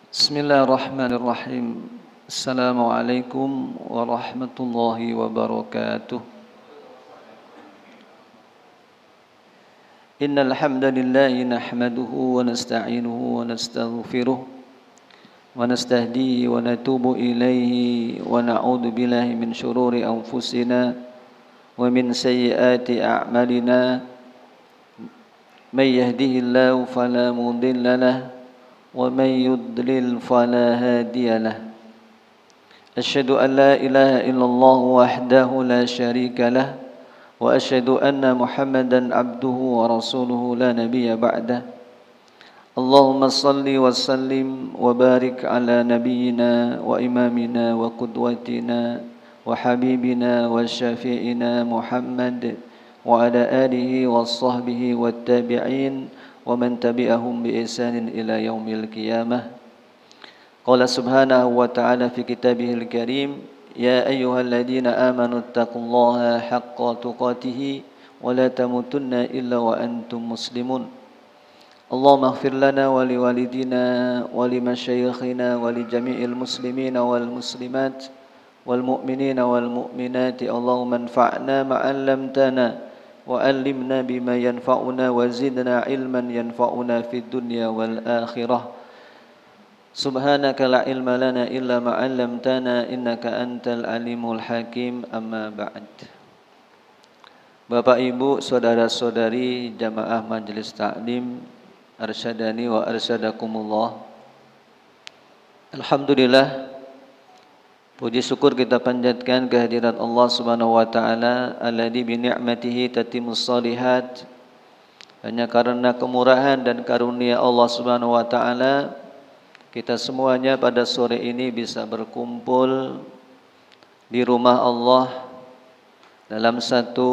Bismillahirrahmanirrahim. Assalamualaikum warahmatullahi wabarakatuh. Innal hamdalillah nahmaduhu wa nasta'inuhu wa nastaghfiruh wa nastahdihi wa natubu ilaihi wa na'udzu billahi min shururi anfusina wa min sayyiati a'malina. May yahdihillahu fala mudilla lahu ومن يضلل فلا هادي له أشهد أن لا إله إلا الله وحده لا شريك له وأشهد أن محمدا عبده ورسوله لا نبي بعده اللهم صل وسلم وبارك على نبينا وإمامنا وقدوتنا وحبيبنا وشفيعنا محمد وعلى آله وصحبه والتابعين ومن تبعهم بإحسان إلى يوم القيامة. قال سبحانه وتعالى في كتابه الكريم يا أيها الذين آمنوا اتقوا الله حق تقاته ولا تموتن إلا وأنتم مسلمون. اللهم اغفر لنا ولوالدينا ولمشايخنا ولجميع المسلمين والمسلمات والمؤمنين والمؤمنات. اللهم انفعنا ما علمتنا وعلمنا بما ينفعنا وزدنا علما ينفعنا في الدنيا والآخرة. سبحانك لا علم لنا إلا ما علمتنا إنك أنت العليم الحكيم. أما بعد. Bapak Ibu, saudara-saudari jamaah Majelis Taklim Arsyadani wa arsyadakumullah. Alhamdulillah, puji syukur kita panjatkan kehadirat Allah Subhanahu wa taala alladzi bi ni'matihi tatimmus shalihat. Hanya karena kemurahan dan karunia Allah Subhanahu wa taala kita semuanya pada sore ini bisa berkumpul di rumah Allah dalam satu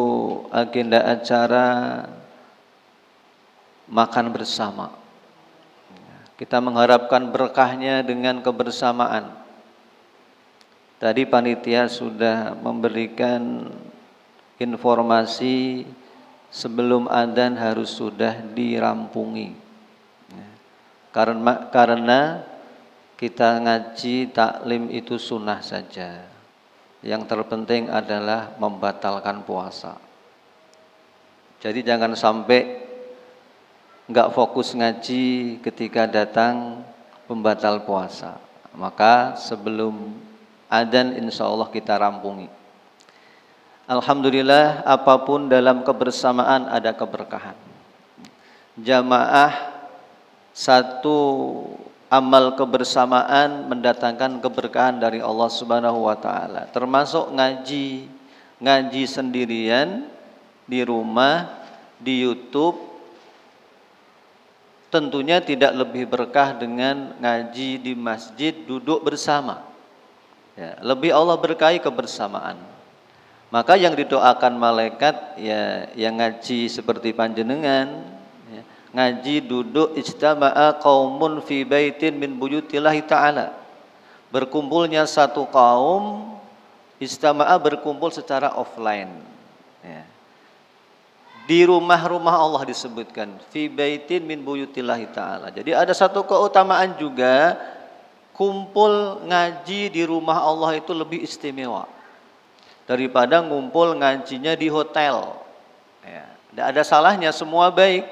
agenda acara makan bersama. Kita mengharapkan berkahnya dengan kebersamaan. Tadi panitia sudah memberikan informasi sebelum adzan harus sudah dirampungi. Karena kita ngaji taklim itu sunnah saja. Yang terpenting adalah membatalkan puasa. Jadi jangan sampai enggak fokus ngaji ketika datang pembatal puasa. Maka sebelum adzan insya Allah kita rampungi. Alhamdulillah, apapun dalam kebersamaan ada keberkahan. Jamaah satu amal kebersamaan mendatangkan keberkahan dari Allah Subhanahu wa taala. Termasuk ngaji sendirian di rumah, di YouTube, tentunya tidak lebih berkah dengan ngaji di masjid duduk bersama. Ya, lebih Allah berkahi kebersamaan. Maka yang didoakan malaikat ya yang ngaji seperti panjenengan, ya, ngaji duduk ijtama'a qaumun fi baitin min buyutillahi ta'ala. Berkumpulnya satu kaum, ijtama'a berkumpul secara offline. Ya. Di rumah-rumah Allah disebutkan fi baitin min buyutillahi ta'ala. Jadi ada satu keutamaan juga. Kumpul ngaji di rumah Allah itu lebih istimewa daripada ngumpul ngajinya di hotel. Ya, tidak ada salahnya, semua baik.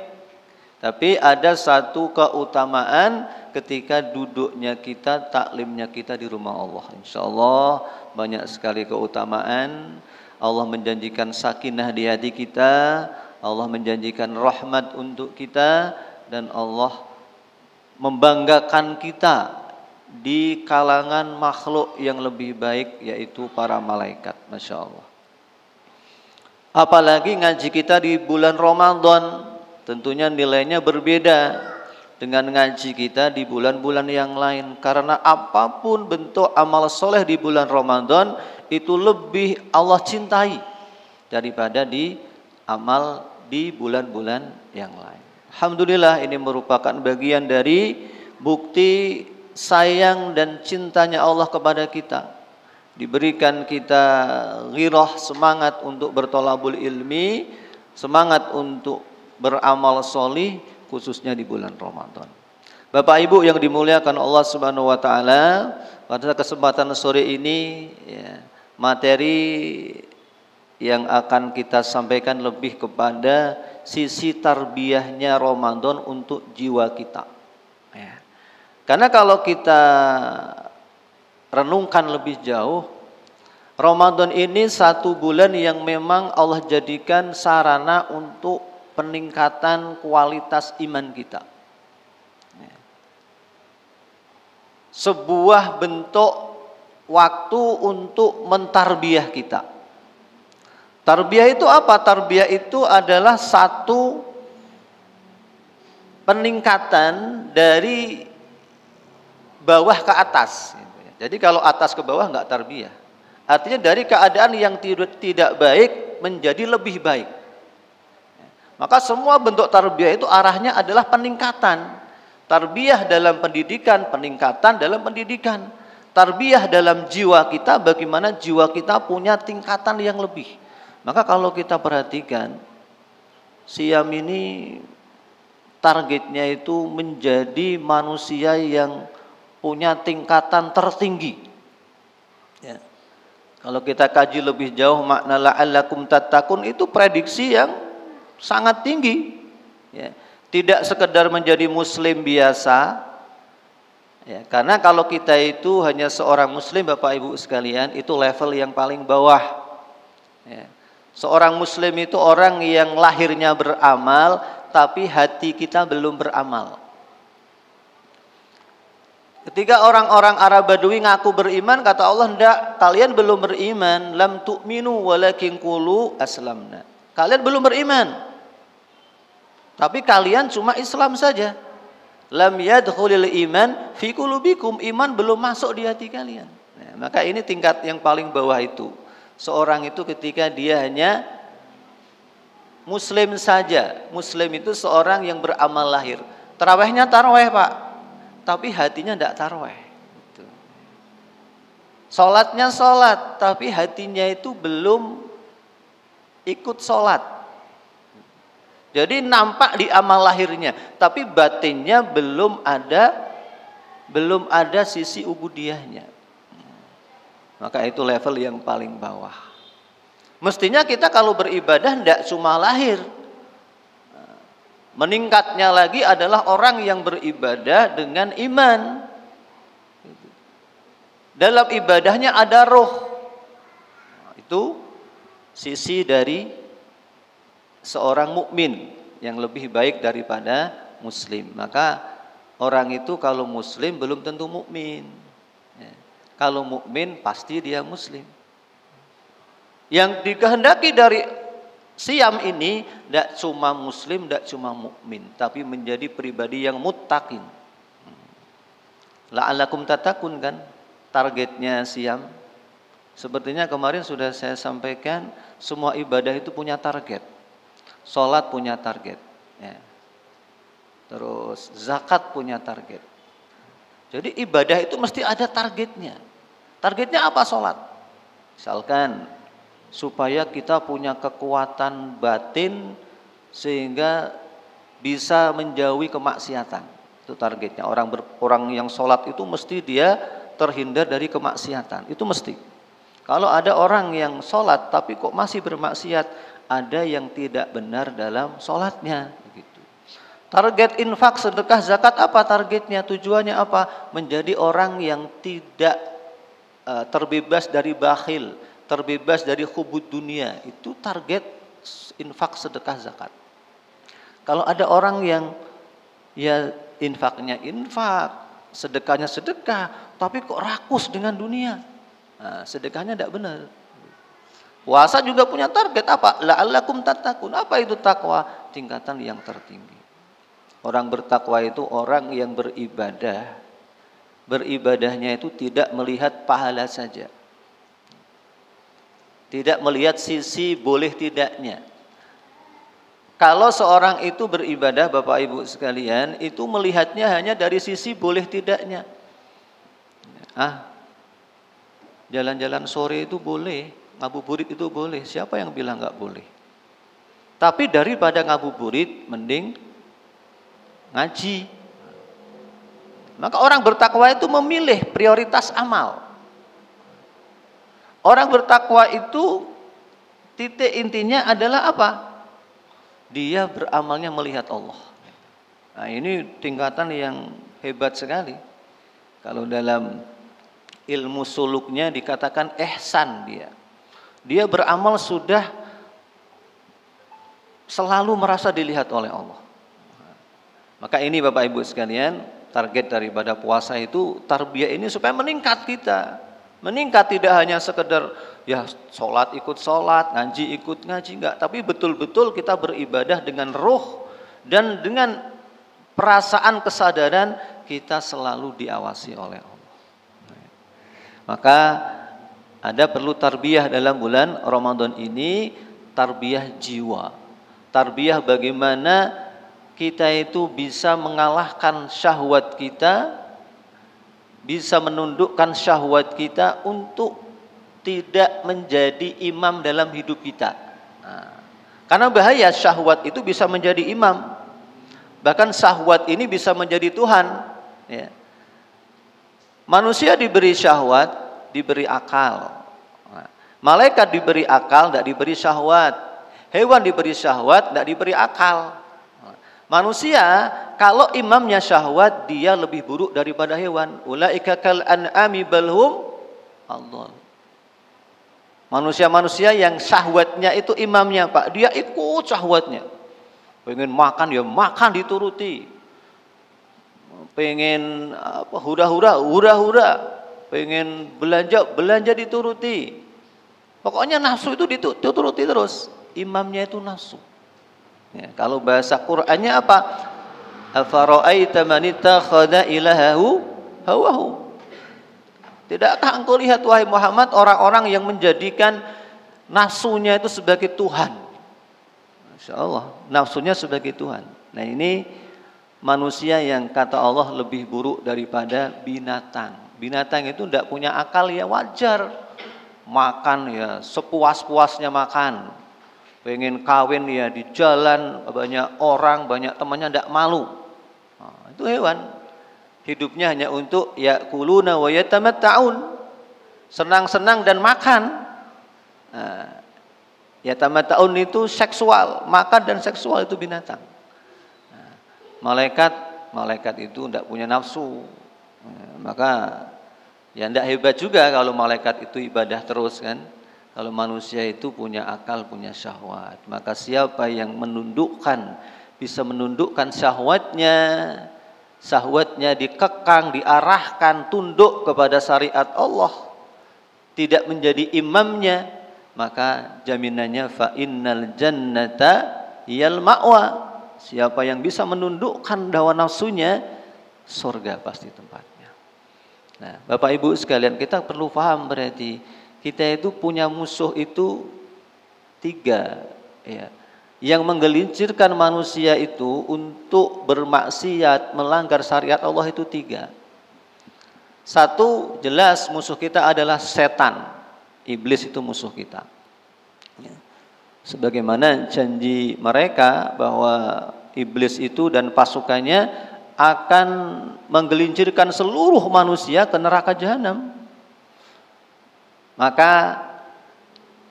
Tapi ada satu keutamaan ketika duduknya kita, taklimnya kita di rumah Allah. Insya Allah banyak sekali keutamaan. Allah menjanjikan sakinah di hati kita, Allah menjanjikan rahmat untuk kita, dan Allah membanggakan kita di kalangan makhluk yang lebih baik, yaitu para malaikat. Masya Allah. Apalagi ngaji kita di bulan Ramadan, tentunya nilainya berbeda dengan ngaji kita di bulan-bulan yang lain. Karena apapun bentuk amal soleh di bulan Ramadan itu lebih Allah cintai daripada di amal di bulan-bulan yang lain. Alhamdulillah, ini merupakan bagian dari bukti sayang dan cintanya Allah kepada kita. Diberikan kita ghirah, semangat untuk bertolabul ilmi, semangat untuk beramal solih, khususnya di bulan Ramadan. Bapak Ibu yang dimuliakan Allah Subhanahu wa taala, pada kesempatan sore ini ya, materi yang akan kita sampaikan lebih kepada sisi tarbiyahnya Ramadan untuk jiwa kita. Ya. Karena kalau kita renungkan lebih jauh, Ramadan ini satu bulan yang memang Allah jadikan sarana untuk peningkatan kualitas iman kita. Sebuah bentuk waktu untuk mentarbiyah kita. Tarbiyah itu apa? Tarbiyah itu adalah satu peningkatan dari bawah ke atas. Jadi kalau atas ke bawah nggak tarbiyah. Artinya dari keadaan yang tidak baik menjadi lebih baik. Maka semua bentuk tarbiyah itu arahnya adalah peningkatan. Tarbiyah dalam pendidikan, peningkatan dalam pendidikan. Tarbiyah dalam jiwa kita, bagaimana jiwa kita punya tingkatan yang lebih. Maka kalau kita perhatikan, Siam ini targetnya itu menjadi manusia yang punya tingkatan tertinggi. Ya. Kalau kita kaji lebih jauh makna la'allakum tattaqun itu prediksi yang sangat tinggi. Ya. Tidak sekedar menjadi muslim biasa, ya, karena kalau kita itu hanya seorang muslim, Bapak Ibu sekalian, itu level yang paling bawah. Ya. Seorang muslim itu orang yang lahirnya beramal, tapi hati kita belum beramal. Ketika orang-orang Arab Badui ngaku beriman, kata Allah, enggak, kalian belum beriman, lam tu'minu walakin qulu aslamna. Kalian belum beriman. Tapi kalian cuma Islam saja. Lam yadkhulil iman fi qulubikum, iman belum masuk di hati kalian. Nah, maka ini tingkat yang paling bawah itu. Seorang itu ketika dia hanya muslim saja. Muslim itu seorang yang beramal lahir. Tarawihnya tarawih, Pak. Tapi hatinya tidak tarawih. Salatnya salat, tapi hatinya itu belum ikut salat. Jadi nampak di amal lahirnya, tapi batinnya belum ada sisi ubudiyahnya. Maka itu level yang paling bawah. Mestinya kita kalau beribadah tidak cuma lahir. Meningkatnya lagi adalah orang yang beribadah dengan iman. Dalam ibadahnya ada roh. Itu sisi dari seorang mukmin yang lebih baik daripada muslim. Maka orang itu kalau muslim belum tentu mukmin. Ya. Kalau mukmin pasti dia muslim. Yang dikehendaki dari Siam ini tidak cuma muslim, tidak cuma mukmin, tapi menjadi pribadi yang muttaqin. La'allakum tattaqun kan targetnya Siam. Sepertinya kemarin sudah saya sampaikan, semua ibadah itu punya target. Sholat punya target, ya. Terus zakat punya target. Jadi ibadah itu mesti ada targetnya. Targetnya apa sholat? Misalkan supaya kita punya kekuatan batin sehingga bisa menjauhi kemaksiatan. Itu targetnya. Orang yang sholat itu mesti dia terhindar dari kemaksiatan. Itu mesti. Kalau ada orang yang sholat tapi kok masih bermaksiat, ada yang tidak benar dalam sholatnya. Begitu. Target infak, sedekah, zakat apa targetnya? Tujuannya apa? Menjadi orang yang tidak terbebas dari bakhil, terbebas dari hubud dunia. Itu target infak, sedekah, zakat. Kalau ada orang yang ya infaknya infak, sedekahnya sedekah, tapi kok rakus dengan dunia, nah, sedekahnya tidak benar. Puasa juga punya target apa? La'allakum tattaqun. Apa itu takwa? Tingkatan yang tertinggi. Orang bertakwa itu orang yang beribadah. Beribadahnya itu tidak melihat pahala saja. Tidak melihat sisi boleh tidaknya. Kalau seorang itu beribadah, Bapak Ibu sekalian, itu melihatnya hanya dari sisi boleh tidaknya. Jalan-jalan sore itu boleh. Ngabuburit itu boleh, siapa yang bilang nggak boleh? Tapi daripada ngabuburit, mending ngaji. Maka orang bertakwa itu memilih prioritas amal. Orang bertakwa itu titik intinya adalah apa? Dia beramalnya melihat Allah. Nah, ini tingkatan yang hebat sekali. Kalau dalam ilmu suluknya dikatakan ihsan dia. Dia beramal sudah selalu merasa dilihat oleh Allah. Maka ini Bapak Ibu sekalian, target daripada puasa itu tarbiyah ini supaya meningkat kita. Meningkat tidak hanya sekedar ya sholat ikut sholat, ngaji ikut ngaji, enggak. Tapi betul-betul kita beribadah dengan roh dan dengan perasaan kesadaran kita selalu diawasi oleh Allah. Maka ada perlu tarbiyah dalam bulan Ramadan ini, tarbiyah jiwa. Tarbiyah bagaimana kita itu bisa mengalahkan syahwat kita, bisa menundukkan syahwat kita untuk tidak menjadi imam dalam hidup kita. Nah, karena bahaya syahwat itu bisa menjadi imam. Bahkan syahwat ini bisa menjadi Tuhan. Ya. Manusia diberi syahwat, diberi akal. Nah, malaikat diberi akal, tidak diberi syahwat. Hewan diberi syahwat, tidak diberi akal. Nah, manusia kalau imamnya syahwat, dia lebih buruk daripada hewan. Ulaika kal an'ami bal hum adall. Manusia-manusia yang syahwatnya itu imamnya, Pak, dia ikut syahwatnya. Pengen makan ya makan dituruti. Pengen apa hura-hura. Pengen belanja dituruti. Pokoknya nafsu itu dituruti terus. Imamnya itu nafsu. Ya, kalau bahasa Qur'annya apa? Afara'aita man ittakhadha ilahahu hawahu. Tidakkah engkau lihat wahai Muhammad orang-orang yang menjadikan nafsunya itu sebagai Tuhan? Masya Allah, nafsunya sebagai Tuhan. Nah ini manusia yang kata Allah lebih buruk daripada binatang. Binatang itu tidak punya akal ya wajar. Makan ya sepuas-puasnya makan. Pengen kawin ya di jalan, banyak orang, banyak temannya tidak malu. Nah, itu hewan. Hidupnya hanya untuk yakuluna wa yatamatta'un. Senang-senang dan makan. Nah, yatamatta'un itu seksual, makan dan seksual itu binatang. Nah, malaikat itu tidak punya nafsu. Nah, maka ya tidak hebat juga kalau malaikat itu ibadah terus kan. Kalau manusia itu punya akal, punya syahwat. Maka siapa yang bisa menundukkan syahwatnya dikekang, diarahkan, tunduk kepada syariat Allah, tidak menjadi imamnya, maka jaminannya fa innal jannata hiyal ma'wa. Siapa yang bisa menundukkan hawa nafsunya, surga pasti tempatnya. Nah, Bapak Ibu sekalian, kita perlu paham berarti kita itu punya musuh itu 3 ya. Yang menggelincirkan manusia itu untuk bermaksiat, melanggar syariat Allah itu 3. 1 jelas musuh kita adalah setan. Iblis itu musuh kita. Ya. Sebagaimana janji mereka bahwa iblis itu dan pasukannya akan menggelincirkan seluruh manusia ke neraka jahanam. Maka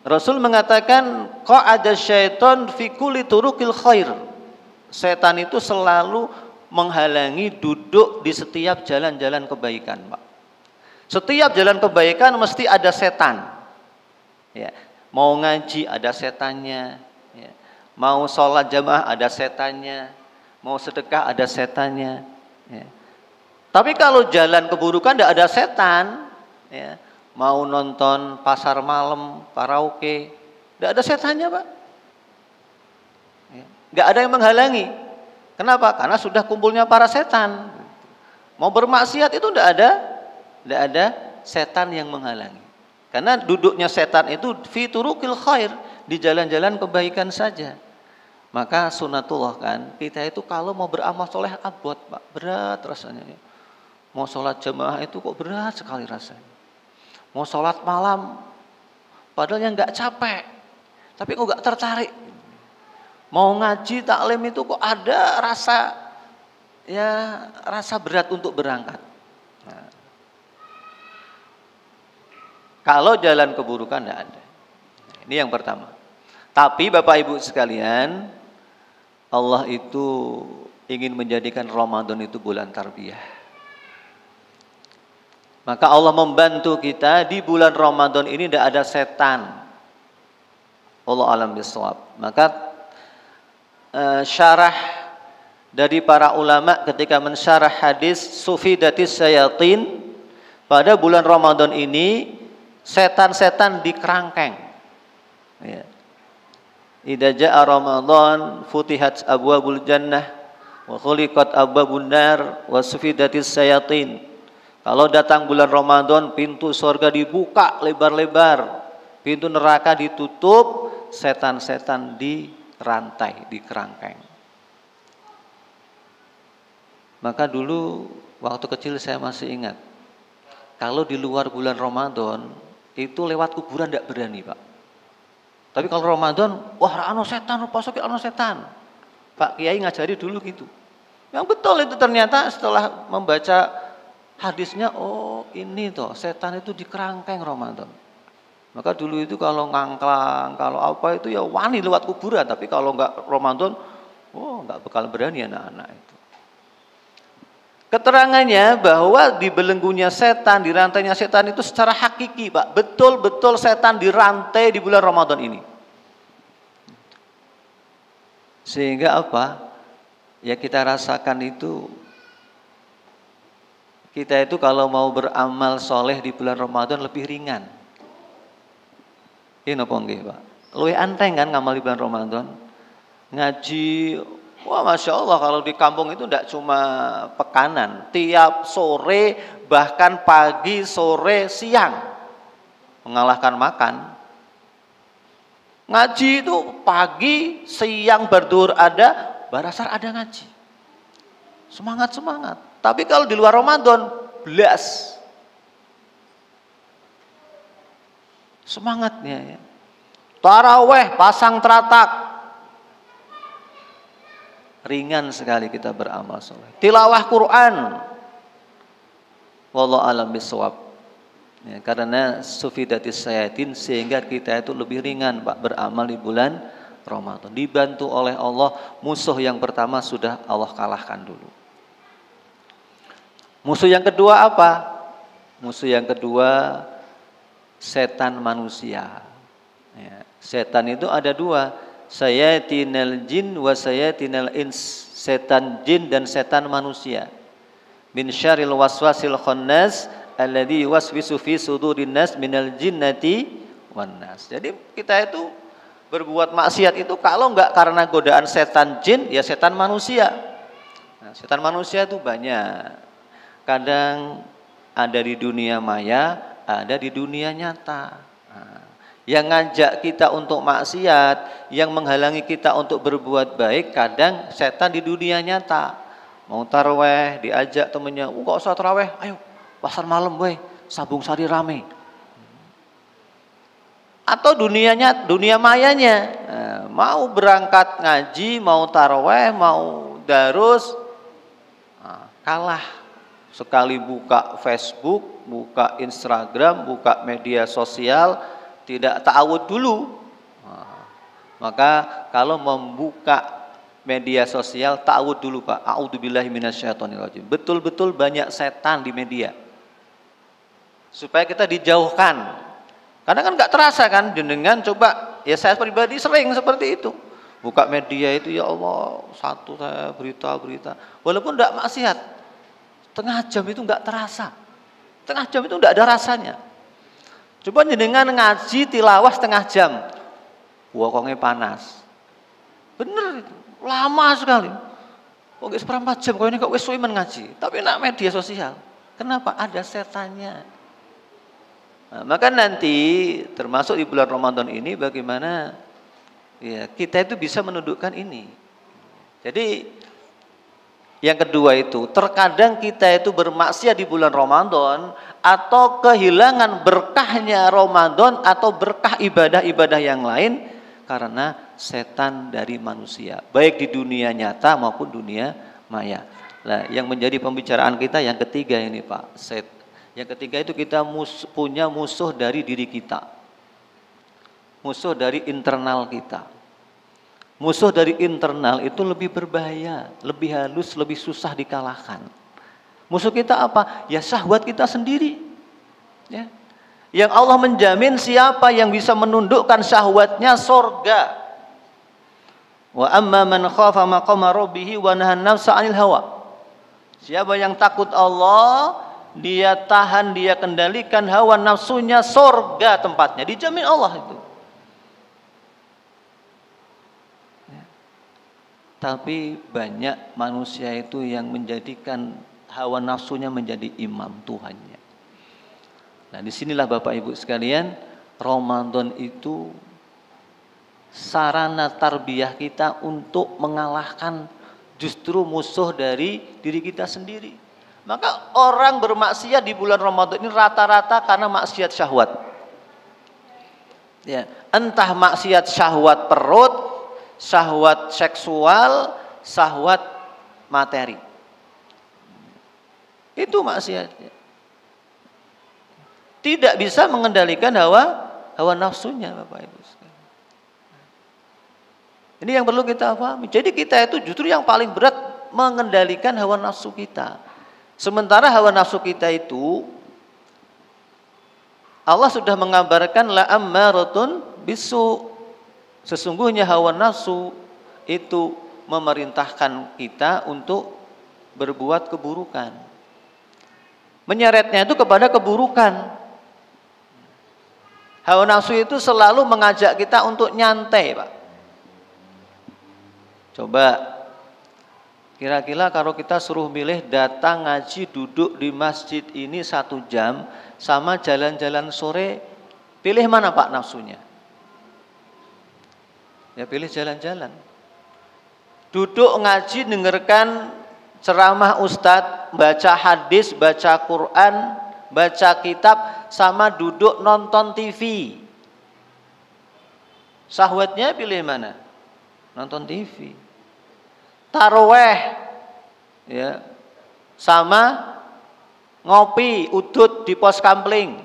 Rasul mengatakan qa'ada syaiton fi kulli turuqil khair. Setan itu selalu menghalangi duduk di setiap jalan-jalan kebaikan, Pak. Setiap jalan kebaikan mesti ada setan. Ya, mau ngaji ada setannya, ya. Mau sholat jamaah ada setannya, mau sedekah ada setannya. Ya. Tapi kalau jalan keburukan tidak ada setan, ya. Mau nonton pasar malam, karaoke, tidak ada setannya, Pak. Ya. Nggak ada yang menghalangi. Kenapa? Karena sudah kumpulnya para setan. Mau bermaksiat itu tidak ada setan yang menghalangi. Karena duduknya setan itu fi turuqil khair, di jalan-jalan kebaikan saja. Maka sunatullah kan, kita itu kalau mau beramal soleh abot, Pak, berat rasanya. Mau sholat jamaah itu kok berat sekali rasanya. Mau sholat malam, padahal yang nggak capek, tapi kok nggak tertarik. Mau ngaji taklim itu kok ada rasa ya rasa berat untuk berangkat. Nah, kalau jalan keburukan tidak ada. Ini yang pertama. Tapi Bapak Ibu sekalian, Allah itu ingin menjadikan Ramadan itu bulan tarbiyah. Maka Allah membantu kita di bulan Ramadan ini tidak ada setan. Allah alam bisawab. Maka syarah dari para ulama ketika mensyarah hadis sufidatis syayatin, pada bulan Ramadan ini setan-setan dikerangkeng. Ya. Idza jaa Ramadan futihat abwabul jannah wa khuliqat abwabun nar wa sufidatis syayatin. Kalau datang bulan Ramadan, pintu surga dibuka lebar-lebar, pintu neraka ditutup, setan-setan dirantai, dikerangkeng. Maka dulu waktu kecil saya masih ingat, kalau di luar bulan Ramadan itu lewat kuburan tidak berani, Pak. Tapi kalau Ramadan, wah ano setan, pasok ano setan. Pak Kiai ngajari dulu gitu. Yang betul itu ternyata setelah membaca hadisnya, oh ini toh setan itu dikerangkeng Ramadan. Maka dulu itu kalau ngangklang, kalau apa itu ya wani lewat kuburan. Tapi kalau enggak Ramadan, oh enggak bakal berani anak-anak itu. Keterangannya bahwa di belenggunya setan, di rantainya setan itu secara hakiki, Pak. Betul-betul setan dirantai di bulan Ramadan ini. Sehingga apa? Ya kita rasakan itu, kita itu kalau mau beramal soleh di bulan Ramadan lebih ringan. Ini napa nggih, Pak? Luwih anteng kan ngamal di bulan Ramadan. Ngaji, wah Masya Allah kalau di kampung itu tidak cuma pekanan. Tiap sore, bahkan pagi, sore, siang. Mengalahkan makan. Ngaji itu pagi, siang berdur ada, barasar ada ngaji. Semangat-semangat. Tapi kalau di luar Ramadan, belas. Semangatnya ya. Taraweh, pasang teratak. Ringan sekali kita beramal soleh. Tilawah Quran. Wallahu alam bisawab. Ya, karena sufidatis syayatin, sehingga kita itu lebih ringan, Pak, beramal di bulan Ramadan. Dibantu oleh Allah, musuh yang pertama sudah Allah kalahkan dulu. Musuh yang kedua apa? Musuh yang kedua setan manusia. Ya, setan itu ada dua, sayatinal jin wa sayatinal ins. Setan jin dan setan manusia. Min syarril waswasil khannas alladzi yuwaswisu fi sudurin nas minal jinnati wan nas. Jadi kita itu berbuat maksiat itu kalau enggak karena godaan setan jin, ya setan manusia. Nah, setan manusia itu banyak. Kadang ada di dunia maya, ada di dunia nyata. Nah, yang ngajak kita untuk maksiat, yang menghalangi kita untuk berbuat baik, kadang setan di dunia nyata. Mau taraweh, diajak temennya, kok usah taraweh, ayo pasar malam weh, Sabung Sari rame. Atau dunianya, dunia mayanya, nah, mau berangkat ngaji, mau taraweh, mau darus, nah, kalah. Sekali buka Facebook, buka Instagram, buka media sosial, tidak ta'awud dulu. Nah, maka kalau membuka media sosial, ta'awud dulu, Pak. A'udzubillahi minasyaitonirrajim. Betul-betul banyak setan di media. Supaya kita dijauhkan. Karena kan nggak terasa kan, jenengan coba, ya saya pribadi sering seperti itu. Buka media itu, ya Allah, satu saya berita-berita. Walaupun tidak maksiat. Setengah jam itu enggak terasa. Setengah jam itu enggak ada rasanya. Coba jenengan ngaji tilawah setengah jam. Wokongnya panas. Bener itu. Lama sekali. Kok nggak seperempat jam, kok ini kok wis suwi ngaji. Tapi nak media sosial. Kenapa? Ada setannya. Nah, maka nanti termasuk di bulan Ramadan ini bagaimana ya kita itu bisa menundukkan ini. Jadi yang kedua itu, terkadang kita itu bermaksiat di bulan Ramadan atau kehilangan berkahnya Ramadan atau berkah ibadah-ibadah yang lain karena setan dari manusia, baik di dunia nyata maupun dunia maya. Nah, yang menjadi pembicaraan kita yang ketiga ini Pak Said. Yang ketiga itu kita punya musuh dari diri kita. Musuh dari internal kita. Musuh dari internal itu lebih berbahaya, lebih halus, lebih susah dikalahkan. Musuh kita apa? Ya syahwat kita sendiri. Ya. Yang Allah menjamin siapa yang bisa menundukkan syahwatnya surga. Wa amma man khafa maqama rabbih wa nahan nafsa 'anil hawa. Siapa yang takut Allah, dia tahan, dia kendalikan hawa nafsunya, surga tempatnya. Dijamin Allah itu. Tapi banyak manusia itu yang menjadikan hawa nafsunya menjadi imam Tuhannya. Nah, disinilah Bapak Ibu sekalian, Ramadan itu sarana tarbiyah kita untuk mengalahkan justru musuh dari diri kita sendiri. Maka orang bermaksiat di bulan Ramadan ini rata-rata karena maksiat syahwat. Ya, entah maksiat syahwat perut, syahwat seksual, syahwat materi. Itu maksiatnya. Tidak bisa mengendalikan hawa nafsunya Bapak Ibu sekalian. Ini yang perlu kita pahami. Jadi kita itu justru yang paling berat mengendalikan hawa nafsu kita. Sementara hawa nafsu kita itu Allah sudah mengabarkan la ammaratun bisu. Sesungguhnya hawa nafsu itu memerintahkan kita untuk berbuat keburukan. Menyeretnya itu kepada keburukan. Hawa nafsu itu selalu mengajak kita untuk nyantai, Pak. Coba kira-kira kalau kita suruh milih datang ngaji duduk di masjid ini 1 jam sama jalan-jalan sore, pilih mana Pak nafsunya? Ya pilih jalan-jalan. Duduk ngaji dengarkan ceramah ustadz, baca hadis, baca Quran, baca kitab, sama duduk nonton TV. Syahwatnya pilih mana? Nonton TV. Taraweh ya, sama ngopi udut di pos kampling.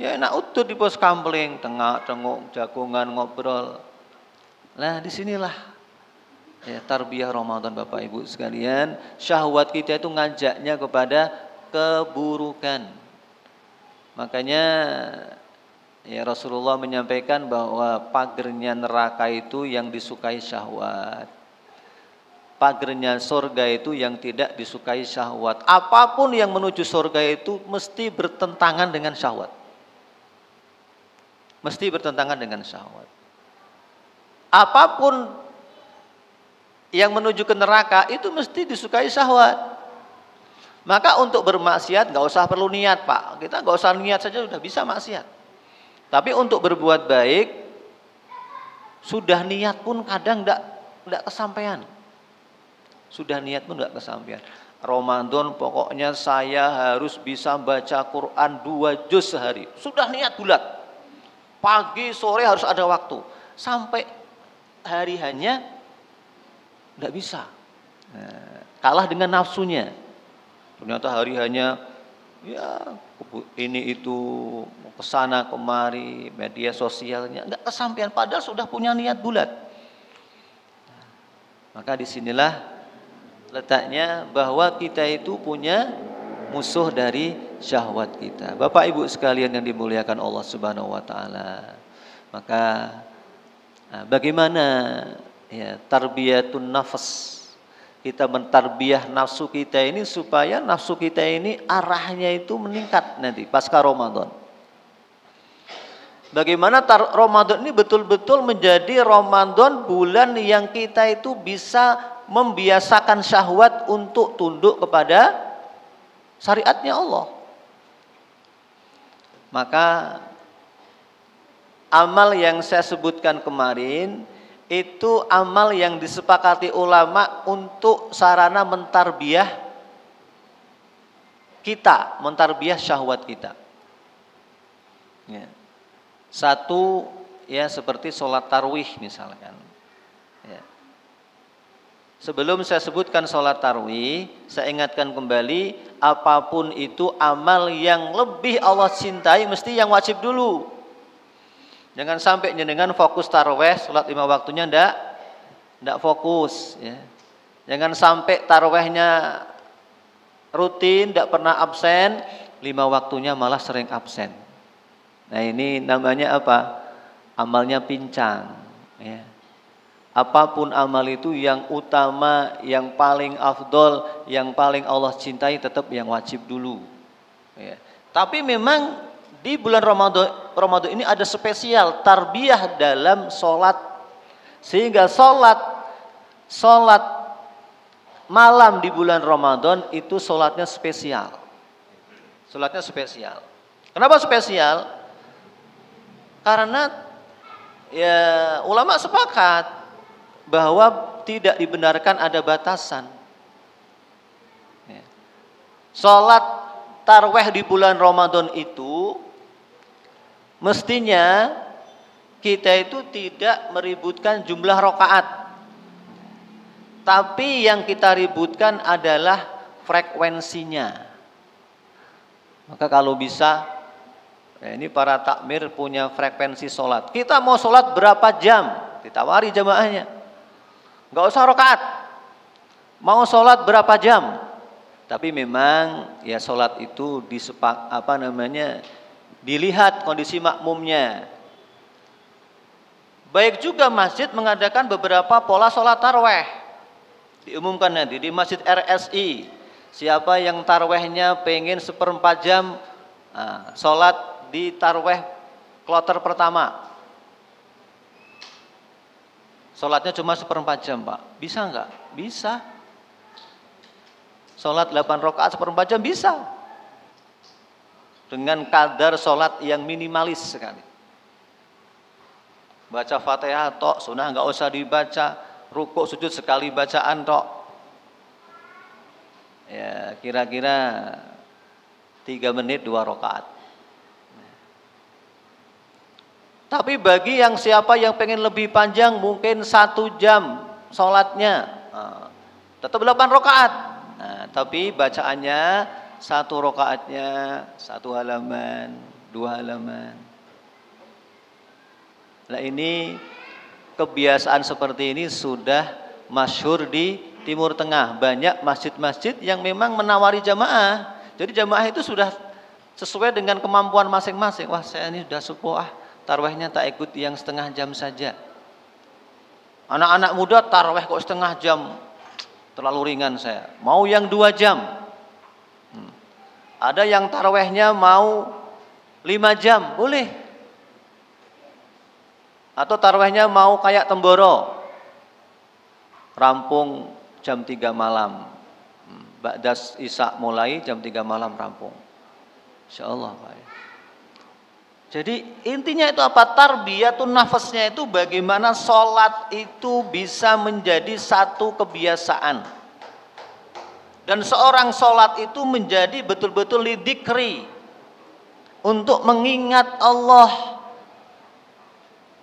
Ya enak udut di pos kampling, tengok jagongan ngobrol. Nah disinilah ya tarbiyah Ramadan Bapak Ibu sekalian. Syahwat kita itu ngajaknya kepada keburukan. Makanya ya Rasulullah menyampaikan bahwa pagernya neraka itu yang disukai syahwat. Pagernya surga itu yang tidak disukai syahwat. Apapun yang menuju surga itu mesti bertentangan dengan syahwat. Mesti bertentangan dengan syahwat. Apapun yang menuju ke neraka itu mesti disukai syahwat. Maka untuk bermaksiat nggak usah perlu niat Pak. Kita nggak usah niat saja sudah bisa maksiat. Tapi untuk berbuat baik, sudah niat pun kadang nggak kesampaian. Sudah niat pun nggak kesampaian. Ramadan pokoknya saya harus bisa baca Quran 2 juz sehari. Sudah niat bulat. Pagi sore harus ada waktu. Sampai hari hanya nggak bisa. Nah, kalah dengan nafsunya. Ternyata hari hanya ya ini itu kesana kemari, media sosialnya nggak kesampaian padahal sudah punya niat bulat. Maka disinilah letaknya bahwa kita itu punya musuh dari syahwat kita. Bapak Ibu sekalian yang dimuliakan Allah Subhanahu wa taala. Maka bagaimana ya tarbiyatun nafs? Kita mentarbiyah nafsu kita ini supaya nafsu kita ini arahnya itu meningkat nanti pasca Ramadan. Bagaimana Ramadan ini betul-betul menjadi Ramadan bulan yang kita itu bisa membiasakan syahwat untuk tunduk kepada syariatnya Allah. Maka amal yang saya sebutkan kemarin itu amal yang disepakati ulama untuk sarana mentarbiyah kita, mentarbiyah syahwat kita. Ya. Satu ya seperti sholat tarwih misalkan. Ya. Sebelum saya sebutkan sholat tarawih, saya ingatkan kembali, apapun itu amal yang lebih Allah cintai mesti yang wajib dulu. Jangan sampai jenengan fokus tarawih, sholat 5 waktunya ndak fokus. Ya. Jangan sampai tarawihnya rutin, ndak pernah absen, 5 waktunya malah sering absen. Nah ini namanya apa? Amalnya pincang. Ya. Apapun amal itu yang utama, yang paling afdol, yang paling Allah cintai tetap yang wajib dulu. Ya. Tapi memang di bulan Ramadan ini ada spesial tarbiyah dalam sholat, sehingga sholat malam di bulan Ramadan itu sholatnya spesial. Sholatnya spesial. Kenapa spesial? Karena ya ulama sepakat bahwa tidak dibenarkan ada batasan. Ya. Sholat tarawih di bulan Ramadan itu mestinya kita itu tidak meributkan jumlah rakaat, tapi yang kita ributkan adalah frekuensinya. Maka kalau bisa, ya ini para takmir punya frekuensi sholat. Kita mau sholat berapa jam? Ditawari jamaahnya. Nggak usah rakaat, mau sholat berapa jam. Tapi memang ya sholat itu dilihat kondisi makmumnya. Baik juga masjid mengadakan beberapa pola sholat tarawih. Diumumkan nanti di masjid RSI, siapa yang tarawihnya pengen 1/4 jam, sholat di tarawih kloter pertama. Sholatnya cuma 1/4 jam, Pak. Bisa enggak? Bisa. Sholat 8 rakaat 1/4 jam bisa. Dengan kadar sholat yang minimalis sekali. Baca Fatihah tok, sunnah enggak usah dibaca. Rukuk sujud sekali bacaan tok. Ya, kira-kira 3 menit 2 rakaat. Tapi bagi yang siapa yang pengen lebih panjang, mungkin 1 jam sholatnya, tetap 8 rakaat. Nah, tapi bacaannya 1 rakaatnya 1 halaman, 2 halaman. Nah ini kebiasaan seperti ini sudah masyhur di Timur Tengah. Banyak masjid-masjid yang memang menawari jamaah. Jadi jamaah itu sudah sesuai dengan kemampuan masing-masing. Wah saya ini sudah sepuh, tarawihnya tak ikut yang 1/2 jam saja. Anak-anak muda tarawih kok 1/2 jam, terlalu ringan saya. Mau yang 2 jam. Ada yang tarawihnya mau 5 jam, boleh. Atau tarawihnya mau kayak Temboro, rampung jam 3 malam. Ba'das Isya mulai jam 3 malam rampung. Insyaallah Pak. Jadi intinya itu apa? Tarbiyatun nafasnya itu bagaimana sholat itu bisa menjadi satu kebiasaan. Dan seorang sholat itu menjadi betul-betul lidzikri, untuk mengingat Allah.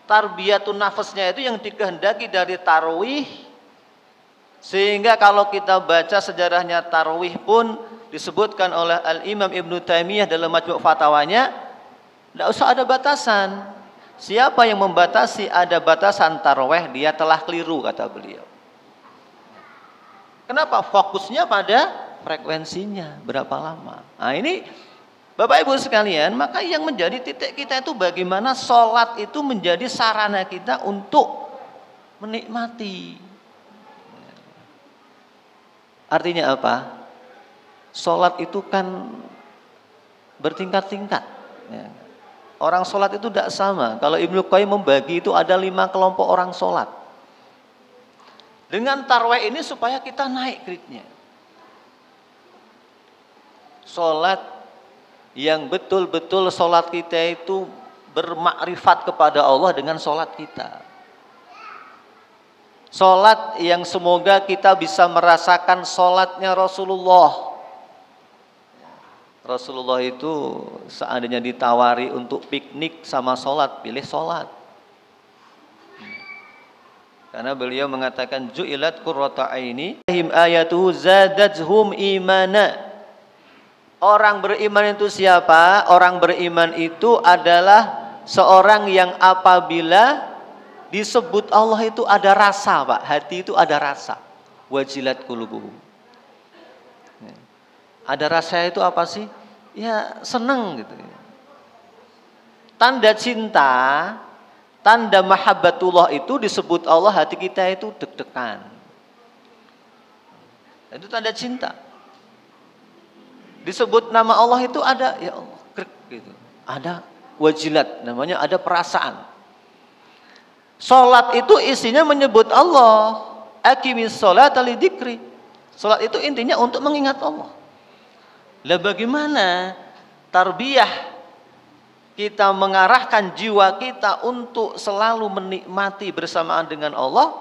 Tarbiyatun nafasnya itu yang dikehendaki dari tarawih. Sehingga kalau kita baca sejarahnya tarawih pun disebutkan oleh Al-Imam Ibnu Taimiyah dalam Majmu' Fatawanya, tidak usah ada batasan. Siapa yang membatasi ada batasan tarawih, dia telah keliru, kata beliau. Kenapa? Fokusnya pada frekuensinya, berapa lama. Nah ini Bapak Ibu sekalian, maka yang menjadi titik kita itu bagaimana sholat itu menjadi sarana kita untuk menikmati. Artinya apa? Sholat itu kan bertingkat-tingkat. Orang sholat itu tidak sama. Kalau Ibnu Qayyim membagi itu ada 5 kelompok orang sholat. Dengan tarawih ini supaya kita naik gridnya. Sholat yang betul-betul sholat kita itu bermakrifat kepada Allah dengan sholat kita. Sholat yang semoga kita bisa merasakan sholatnya Rasulullah. Rasulullah itu seandainya ditawari untuk piknik sama sholat, pilih sholat. Karena beliau mengatakan ju'ilat qurrata aini him ayatuhu zadathum imana. Orang beriman itu siapa? Orang beriman itu adalah seorang yang apabila disebut Allah itu ada rasa, Pak. Hati itu ada rasa. Wajilat qulubuhum. Ada rasa itu apa sih? Ya seneng gitu. Tanda cinta, tanda mahabbatullah itu disebut Allah, hati kita itu deg-degan. Itu tanda cinta. Disebut nama Allah itu ada, ya Allah, krek gitu. Ada wajilat, namanya ada perasaan. Salat itu isinya menyebut Allah. Aqimis sholata lidzikri. Salat itu intinya untuk mengingat Allah. Lah bagaimana tarbiyah kita mengarahkan jiwa kita untuk selalu menikmati bersamaan dengan Allah?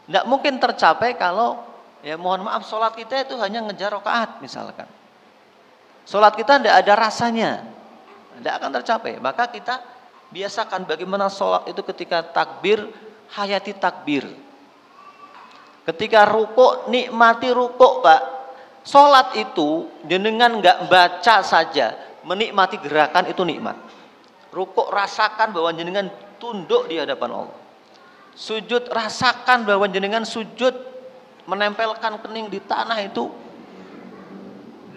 Tidak mungkin tercapai kalau, ya mohon maaf, sholat kita itu hanya ngejar rakaat misalkan. Sholat kita tidak ada rasanya, tidak akan tercapai. Maka kita biasakan bagaimana sholat itu ketika takbir, hayati takbir. Ketika rukuk, nikmati rukuk, Pak. Sholat itu jenengan nggak baca saja, menikmati gerakan itu nikmat. Rukuk rasakan bahwa jenengan tunduk di hadapan Allah. Sujud rasakan bahwa jenengan sujud menempelkan kening di tanah itu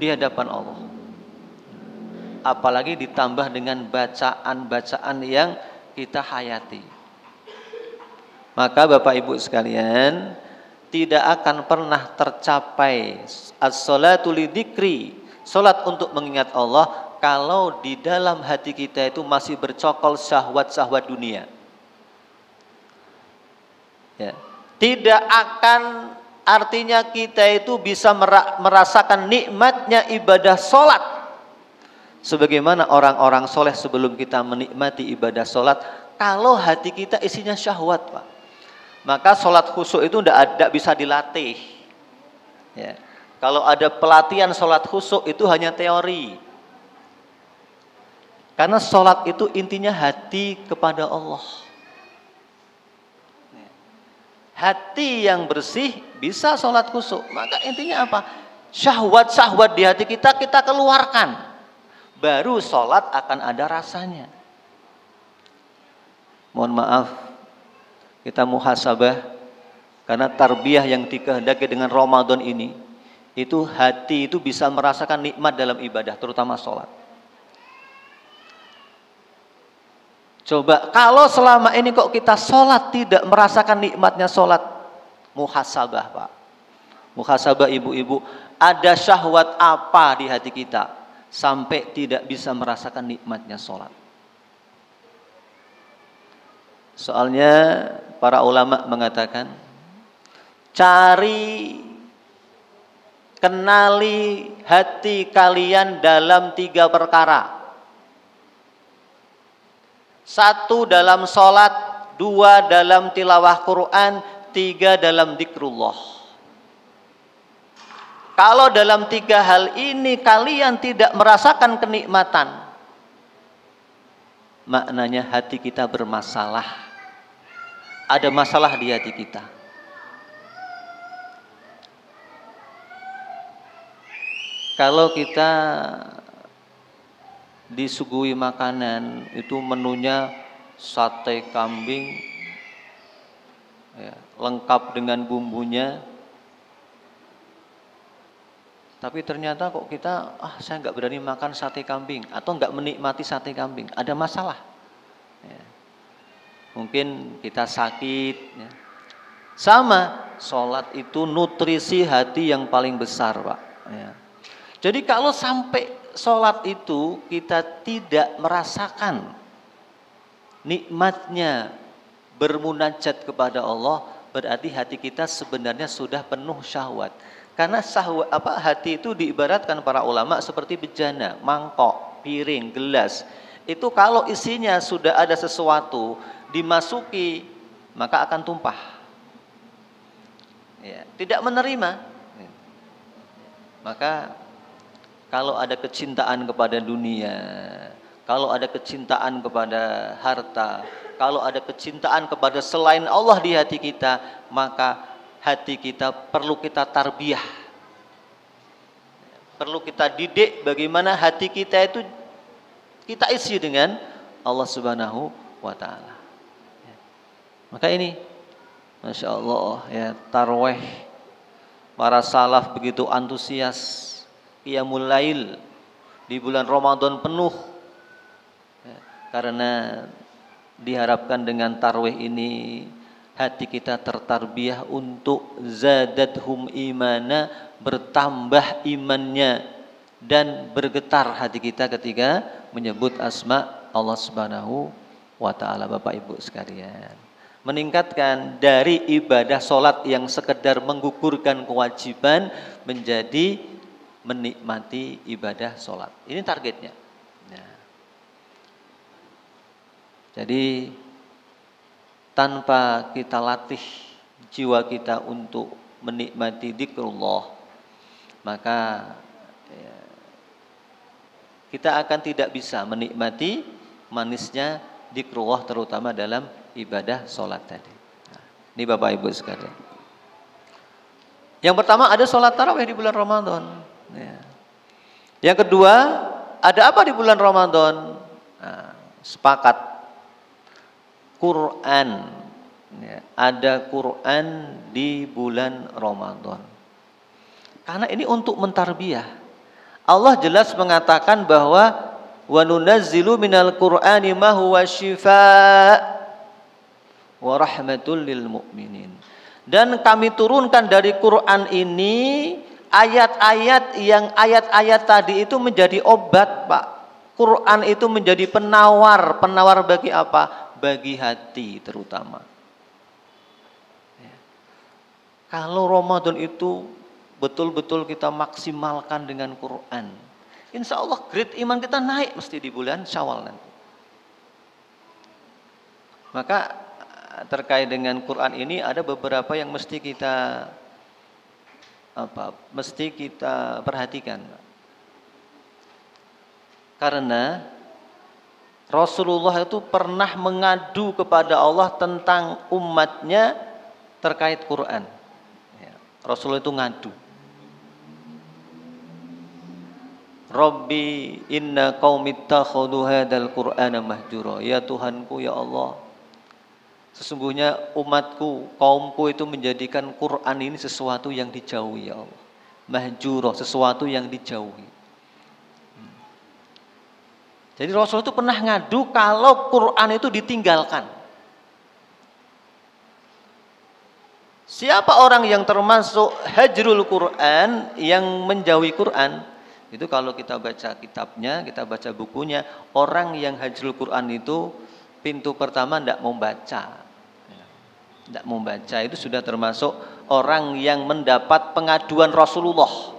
di hadapan Allah. Apalagi ditambah dengan bacaan-bacaan yang kita hayati. Maka Bapak Ibu sekalian, tidak akan pernah tercapai as-sholatu lidzikri, salat untuk mengingat Allah, kalau di dalam hati kita itu masih bercokol syahwat-syahwat dunia. Ya. Tidak akan, artinya kita itu bisa merasakan nikmatnya ibadah salat sebagaimana orang-orang soleh sebelum kita menikmati ibadah salat, kalau hati kita isinya syahwat, Pak. Maka sholat khusyuk itu tidak bisa dilatih. Ya. Kalau ada pelatihan sholat khusyuk itu hanya teori. Karena sholat itu intinya hati kepada Allah. Ya. Hati yang bersih bisa sholat khusyuk. Maka intinya apa? Syahwat-syahwat di hati kita keluarkan. Baru sholat akan ada rasanya. Mohon maaf, kita muhasabah, karena tarbiyah yang dikehendaki dengan Ramadan ini, itu hati itu bisa merasakan nikmat dalam ibadah, terutama sholat. Coba kalau selama ini kok kita sholat tidak merasakan nikmatnya sholat, muhasabah, Pak. Muhasabah ibu-ibu, ada syahwat apa di hati kita sampai tidak bisa merasakan nikmatnya sholat. Soalnya para ulama mengatakan, kenali hati kalian dalam 3 perkara. 1 dalam sholat, 2 dalam tilawah Quran, 3 dalam zikrullah. Kalau dalam 3 hal ini kalian tidak merasakan kenikmatan, maknanya hati kita bermasalah. Ada masalah di hati kita. Kalau kita disuguhi makanan, itu menunya sate kambing, ya, lengkap dengan bumbunya, tapi ternyata kok kita, saya nggak berani makan sate kambing, atau nggak menikmati sate kambing, ada masalah. Ya. Mungkin kita sakit. Ya. Sama, sholat itu nutrisi hati yang paling besar, Pak. Ya. Jadi kalau sampai sholat itu kita tidak merasakan nikmatnya bermunajat kepada Allah, berarti hati kita sebenarnya sudah penuh syahwat. Karena hati itu diibaratkan para ulama seperti bejana, mangkok, piring, gelas. Itu kalau isinya sudah ada sesuatu dimasuki, maka akan tumpah. Ya, tidak menerima. Maka kalau ada kecintaan kepada dunia, kalau ada kecintaan kepada harta, kalau ada kecintaan kepada selain Allah di hati kita, maka hati kita perlu kita tarbiyah. Perlu kita didik bagaimana hati kita itu kita isi dengan Allah Subhanahu wa taala. Maka ini Masya Allah ya, tarawih para salaf begitu antusias, qiyamul lail di bulan Ramadan penuh ya, karena diharapkan dengan tarawih ini hati kita tertarbiyah untuk zadathum imana, bertambah imannya dan bergetar hati kita ketika menyebut asma Allah Subhanahu wa taala. Bapak Ibu sekalian, meningkatkan dari ibadah sholat yang sekedar menggugurkan kewajiban menjadi menikmati ibadah sholat. Ini targetnya. Nah, jadi tanpa kita latih jiwa kita untuk menikmati dzikrullah, maka ya, kita akan tidak bisa menikmati manisnya dzikrullah, terutama dalam ibadah sholat tadi. Nah, ini Bapak Ibu sekalian. Yang pertama ada sholat tarawih di bulan Ramadan. Ya. Yang kedua, ada apa di bulan Ramadan? Nah, sepakat. Quran, ya, ada Quran di bulan Ramadan. Karena ini untuk mentarbiyah. Allah jelas mengatakan bahwa wa nunazzilu minal Qur'ani ma huwa syifaa wa rahmatul lil mu'minin. Dan kami turunkan dari Quran ini ayat-ayat yang ayat-ayat tadi itu menjadi obat, Pak. Quran itu menjadi penawar bagi apa? Bagi hati terutama. Ya. Kalau Ramadan itu betul-betul kita maksimalkan dengan Quran, insya Allah grade iman kita naik mesti di bulan Syawal nanti. Maka terkait dengan Quran ini ada beberapa yang mesti kita perhatikan. Karena Rasulullah itu pernah mengadu kepada Allah tentang umatnya terkait Quran. Ya, Rasulullah itu ngadu. Rabbi inna qaumi ittakhadhu hadzal Qur'ana mahjura. Ya Tuhanku, ya Allah, sesungguhnya umatku, kaumku itu menjadikan Quran ini sesuatu yang dijauhi, ya Allah. Mahjura, sesuatu yang dijauhi. Jadi Rasul itu pernah ngadu kalau Quran itu ditinggalkan. Siapa orang yang termasuk hajrul Quran, yang menjauhi Quran? Itu kalau kita baca kitabnya, kita baca bukunya, orang yang hajrul Quran itu pintu pertama tidak mau baca. Tidak mau baca itu sudah termasuk orang yang mendapat pengaduan Rasulullah.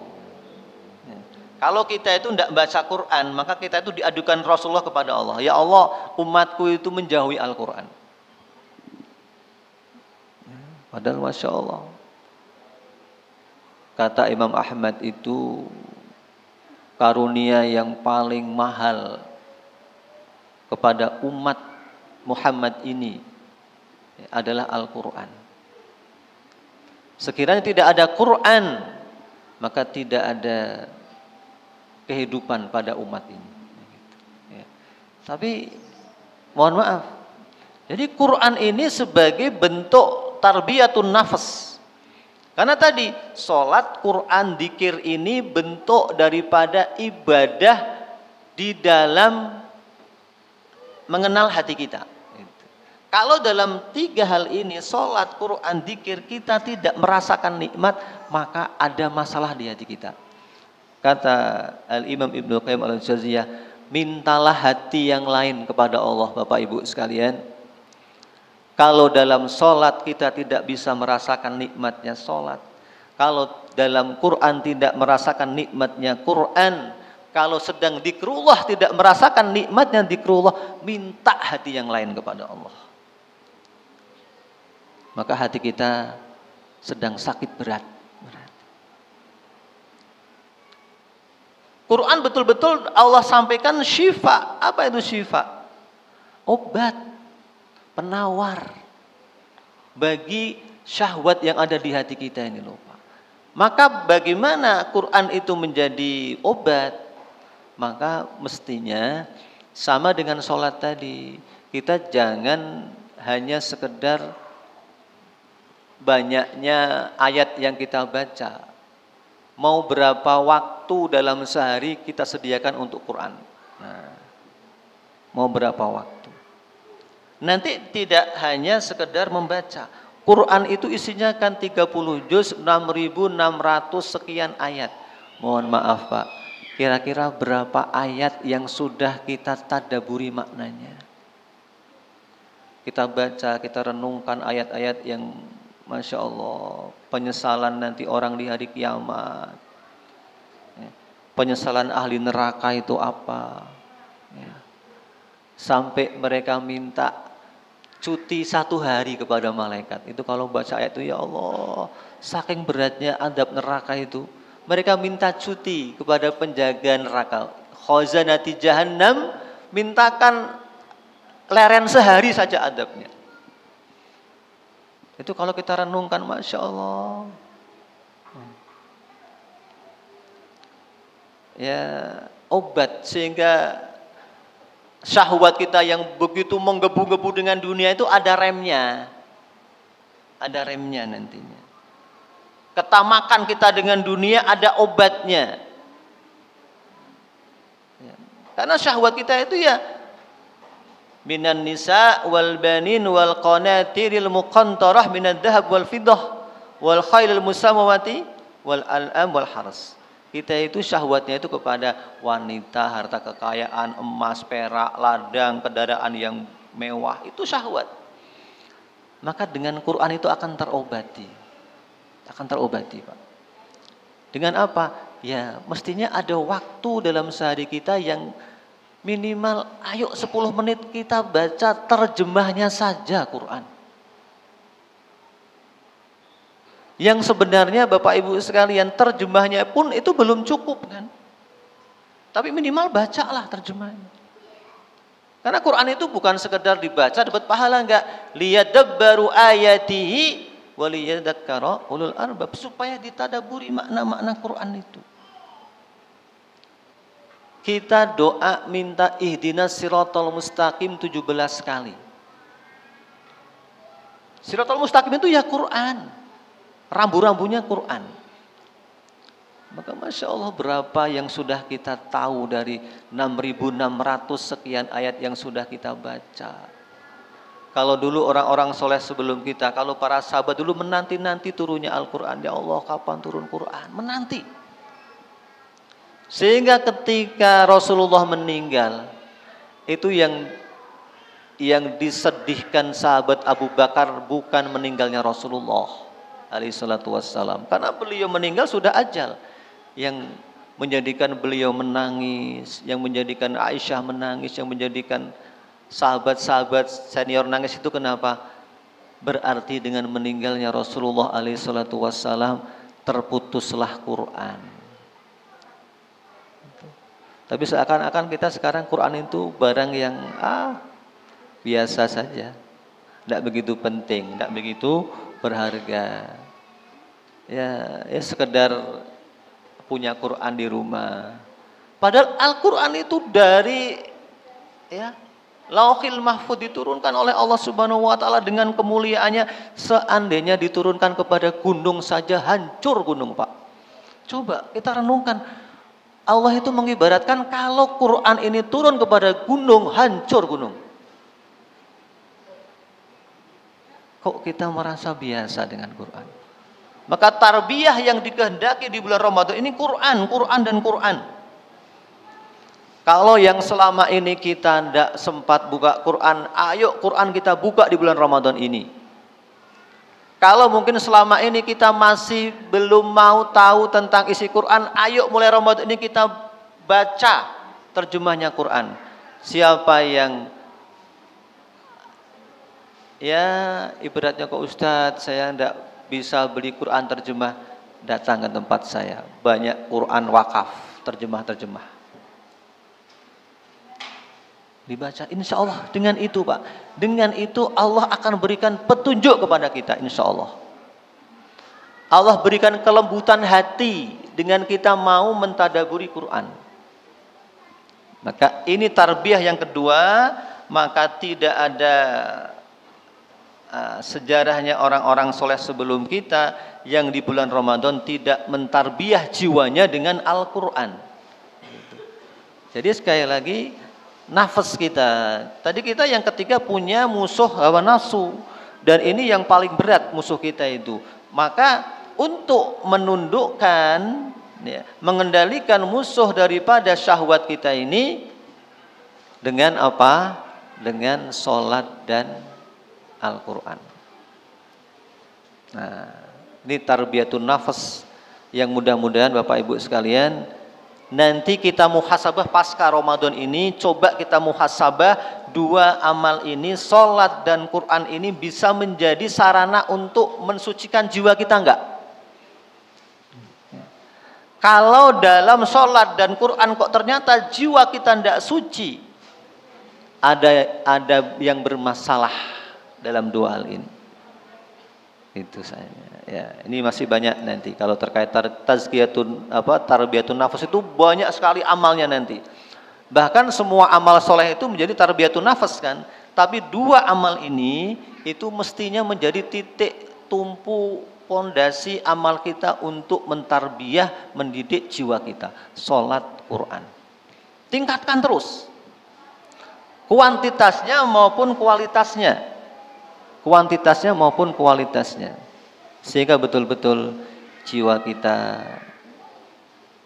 Kalau kita itu tidak baca Quran, maka kita itu diadukan Rasulullah kepada Allah. Ya Allah, umatku itu menjauhi Al-Quran. Padahal Masya Allah, kata Imam Ahmad itu karunia yang paling mahal kepada umat Muhammad ini adalah Al-Quran. Sekiranya tidak ada Quran, maka tidak ada kehidupan pada umat ini. Ya. Tapi mohon maaf, jadi Quran ini sebagai bentuk tarbiyatun nafas. Karena tadi sholat, Quran, dzikir ini bentuk daripada ibadah di dalam mengenal hati kita. Kalau dalam tiga hal ini, sholat, Quran, dzikir, kita tidak merasakan nikmat, maka ada masalah di hati kita. Kata Al-Imam Ibnu Qayyim Al-Jauziyah, mintalah hati yang lain kepada Allah, Bapak Ibu sekalian. Kalau dalam sholat kita tidak bisa merasakan nikmatnya sholat, kalau dalam Quran tidak merasakan nikmatnya Quran, kalau sedang dzikrullah tidak merasakan nikmatnya dzikrullah, minta hati yang lain kepada Allah. Maka hati kita sedang sakit berat. Quran betul-betul Allah sampaikan syifa. Apa itu syifa? Obat, penawar bagi syahwat yang ada di hati kita ini loh Pak. Maka bagaimana Quran itu menjadi obat? Maka mestinya sama dengan sholat tadi. Kita jangan hanya sekedar banyaknya ayat yang kita baca. Mau berapa waktu dalam sehari kita sediakan untuk Quran. Nah, mau berapa waktu. Nanti tidak hanya sekedar membaca. Quran itu isinya kan 30 juz, 6.600 sekian ayat. Mohon maaf Pak, kira-kira berapa ayat yang sudah kita tadaburi maknanya? Kita baca, kita renungkan ayat-ayat yang Masya Allah, penyesalan nanti orang di hari kiamat. Penyesalan ahli neraka itu apa? Sampai mereka minta cuti 1 hari kepada malaikat. Itu kalau baca ayat itu, ya Allah, saking beratnya adab neraka itu. Mereka minta cuti kepada penjaga neraka. Khazanati jahannam, mintakan leren sehari saja adabnya. Itu kalau kita renungkan, Masya Allah. Ya, obat sehingga syahwat kita yang begitu menggebu-gebu dengan dunia itu ada remnya. Ada remnya nantinya. Ketamakan kita dengan dunia ada obatnya. Ya. Karena syahwat kita itu ya minan nisa wal banin wal qanatiril muqantarah minad dhahab wal fiddah wal khailil musamawati wal al'am wal haras. Kita itu syahwatnya itu kepada wanita, harta kekayaan, emas, perak, ladang, kendaraan yang mewah, itu syahwat. Maka dengan Quran itu akan terobati. Akan terobati, Pak. Dengan apa? Ya, mestinya ada waktu dalam sehari kita yang minimal, ayo 10 menit kita baca terjemahnya saja Quran. Yang sebenarnya Bapak Ibu sekalian terjemahnya pun itu belum cukup kan. Tapi minimal bacalah terjemahnya. Karena Quran itu bukan sekedar dibaca dapat pahala, enggak. Liyadabbaru ayatihi wa liyadzakkara ulul albab, supaya ditadaburi makna-makna Quran itu. Kita doa minta ihdinas siratal mustaqim 17 kali. Siratal mustaqim itu ya Quran. Rambu-rambunya Quran. Maka Masya Allah berapa yang sudah kita tahu dari 6.600 sekian ayat yang sudah kita baca. Kalau dulu orang-orang soleh sebelum kita, kalau para sahabat dulu menanti-nanti turunnya Al-Quran. Ya Allah, kapan turun Quran? Menanti. Sehingga ketika Rasulullah meninggal, itu yang disedihkan sahabat Abu Bakar bukan meninggalnya Rasulullah alaihissalatu wassalam, karena beliau meninggal sudah ajal. Yang menjadikan beliau menangis, yang menjadikan Aisyah menangis, yang menjadikan sahabat-sahabat senior nangis itu kenapa? Berarti dengan meninggalnya Rasulullah alaihissalatu wassalam terputuslah Quran. Tapi seakan-akan kita sekarang Quran itu barang yang biasa saja, tidak begitu penting, tidak begitu berharga. Ya sekedar punya Quran di rumah. Padahal Al-Quran itu dari Lauhil Mahfuz diturunkan oleh Allah Subhanahu wa taala dengan kemuliaannya. Seandainya diturunkan kepada gunung saja hancur gunung, Pak. Coba kita renungkan. Allah itu mengibaratkan kalau Quran ini turun kepada gunung, hancur gunung. Kok kita merasa biasa dengan Quran? Maka tarbiyah yang dikehendaki di bulan Ramadan ini Quran, Quran dan Quran. Kalau yang selama ini kita tidak sempat buka Quran, ayo Quran kita buka di bulan Ramadan ini. Kalau mungkin selama ini kita masih belum mau tahu tentang isi Quran, ayo mulai Ramadan ini kita baca terjemahnya Quran. Siapa yang ibaratnya kok Ustadz saya tidak bisa beli Quran terjemah, datang ke tempat saya. Banyak Quran wakaf. terjemah-terjemah. Dibaca, insya Allah dengan itu Pak, dengan itu Allah akan berikan petunjuk kepada kita, insya Allah. Allah berikan kelembutan hati dengan kita mau mentadaburi Quran. Maka ini tarbiyah yang kedua, maka tidak ada sejarahnya orang-orang soleh sebelum kita yang di bulan Ramadan tidak mentarbiyah jiwanya dengan Al-Quran. Jadi sekali lagi, nafas kita. Tadi kita yang ketiga punya musuh hawa nafsu. Dan ini yang paling berat musuh kita itu. Maka untuk menundukkan, ya, mengendalikan musuh daripada syahwat kita ini dengan apa? Dengan sholat dan Al-Quran. Nah, ini tarbiyatun nafas yang mudah-mudahan Bapak Ibu sekalian, nanti kita muhasabah pasca Ramadan ini, coba kita muhasabah dua amal ini, sholat dan Quran ini bisa menjadi sarana untuk mensucikan jiwa kita enggak? Kalau dalam sholat dan Quran kok ternyata jiwa kita tidak suci, ada yang bermasalah dalam dua hal ini. Itu saya. Ya, ini masih banyak nanti kalau terkait tazkiyatun tarbiyatun nafas itu banyak sekali amalnya nanti. Bahkan semua amal soleh itu menjadi tarbiyatun nafas kan. Tapi dua amal ini itu mestinya menjadi titik tumpu pondasi amal kita untuk mentarbiyah, mendidik jiwa kita. Salat, Quran. Tingkatkan terus. Kuantitasnya maupun kualitasnya. Kuantitasnya maupun kualitasnya. Sehingga betul-betul jiwa kita